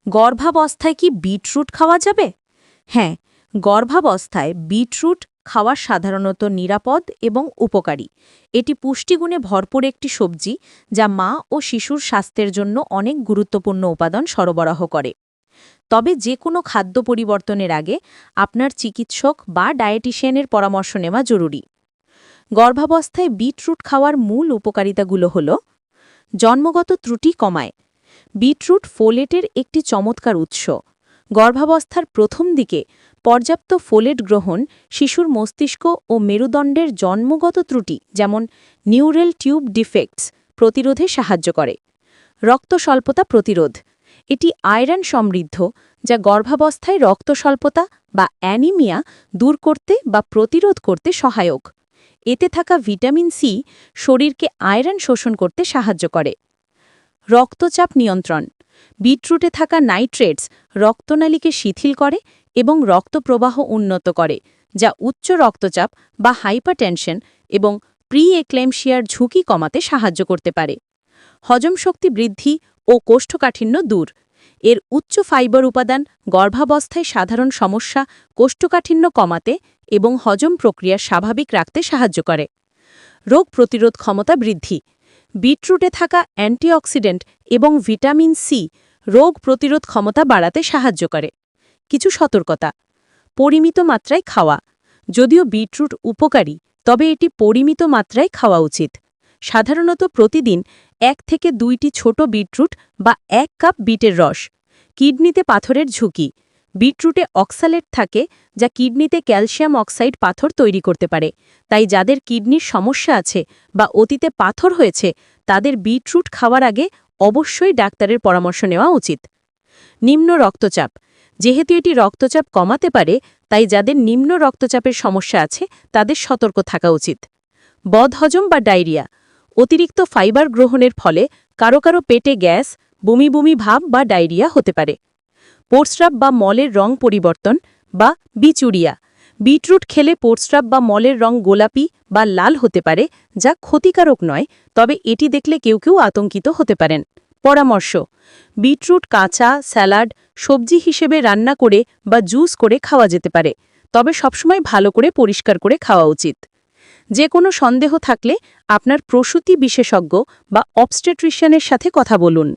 গর্ভাবস্থায় কি বিটরুট খাওয়া যাবে? হ্যাঁ, গর্ভাবস্থায় বিটরুট খাওয়া সাধারণত নিরাপদ এবং উপকারী। এটি পুষ্টিগুণে ভরপুর একটি সবজি যা মা ও শিশুর স্বাস্থ্যের জন্য অনেক গুরুত্বপূর্ণ উপাদান সরবরাহ করে। তবে যে কোনো খাদ্য পরিবর্তনের আগে আপনার চিকিৎসক বা ডায়েটিশিয়ানের পরামর্শ নেওয়া জরুরি। গর্ভাবস্থায় বিটরুট খাওয়ার মূল উপকারিতাগুলো হল: জন্মগত ত্রুটি কমায়। বিটরুট ফোলেটের একটি চমৎকার উৎস। গর্ভাবস্থার প্রথম দিকে পর্যাপ্ত ফোলেট গ্রহণ শিশুর মস্তিষ্ক ও মেরুদণ্ডের জন্মগত ত্রুটি যেমন নিউরাল টিউব ডিফেক্টস প্রতিরোধে সাহায্য করে। রক্ত স্বল্পতা প্রতিরোধ। এটি আয়রন সমৃদ্ধ যা গর্ভাবস্থায় রক্ত স্বল্পতা বা অ্যানিমিয়া দূর করতে বা প্রতিরোধ করতে সহায়ক। এতে থাকা ভিটামিন সি শরীরকে আয়রন শোষণ করতে সাহায্য করে। রক্তচাপ নিয়ন্ত্রণ। বিটরুটে থাকা নাইট্রেটস রক্তনালীকে শিথিল করে এবং রক্তপ্রবাহ উন্নত করে, যা উচ্চ রক্তচাপ বা হাইপারটেনশন এবং প্রি-এক্লেম্পসিয়ার ঝুঁকি কমাতে সাহায্য করতে পারে। হজম শক্তি বৃদ্ধি ও কোষ্ঠকাঠিন্য দূর। এর উচ্চ ফাইবার উপাদান গর্ভাবস্থায় সাধারণ সমস্যা, কোষ্ঠকাঠিন্য কমাতে এবং হজম প্রক্রিয়া স্বাভাবিক রাখতে সাহায্য করে। রোগ প্রতিরোধ ক্ষমতা বৃদ্ধি। বিটরুটে থাকা অ্যান্টিঅক্সিডেন্ট এবং ভিটামিন সি রোগ প্রতিরোধ ক্ষমতা বাড়াতে সাহায্য করে। কিছু সতর্কতা: পরিমিত মাত্রায় খাওয়া। যদিও বিটরুট উপকারী, তবে এটি পরিমিত মাত্রায় খাওয়া উচিত। সাধারণত প্রতিদিন 1 থেকে 2টি ছোট বিটরুট বা 1 কাপ বিটের রস। কিডনিতে পাথরের ঝুঁকি। বিটরুটে অক্সালেট থাকে যা কিডনিতে ক্যালসিয়াম অক্সাইড পাথর তৈরি করতে পারে। তাই যাদের কিডনির সমস্যা আছে বা অতীতে পাথর হয়েছে তাদের বিটরুট খাওয়ার আগে অবশ্যই ডাক্তারের পরামর্শ নেওয়া উচিত। নিম্ন রক্তচাপ। যেহেতু এটি রক্তচাপ কমাতে পারে, তাই যাদের নিম্ন রক্তচাপের সমস্যা আছে তাদের সতর্ক থাকা উচিত। বদহজম বা ডায়রিয়া। অতিরিক্ত ফাইবার গ্রহণের ফলে কারো কারো পেটে গ্যাস, বমি বমি ভাব বা ডায়রিয়া হতে পারে। প্রস্রাব বা মলের রং পরিবর্তন বা বিচুরিয়া। বিটরুট খেলে প্রস্রাব বা মলের রং গোলাপি বা লাল হতে পারে, যা ক্ষতিকারক নয়, তবে এটি দেখলে কেউ কেউ আতঙ্কিত হতে পারেন। পরামর্শ: বিটরুট কাঁচা, স্যালাড, সবজি হিসেবে রান্না করে বা জুস করে খাওয়া যেতে পারে, তবে সবসময় ভালো করে পরিষ্কার করে খাওয়া উচিত। যে কোনো সন্দেহ থাকলে আপনার প্রসূতি বিশেষজ্ঞ বা অবস্টেট্রিশিয়ানের সাথে কথা বলুন।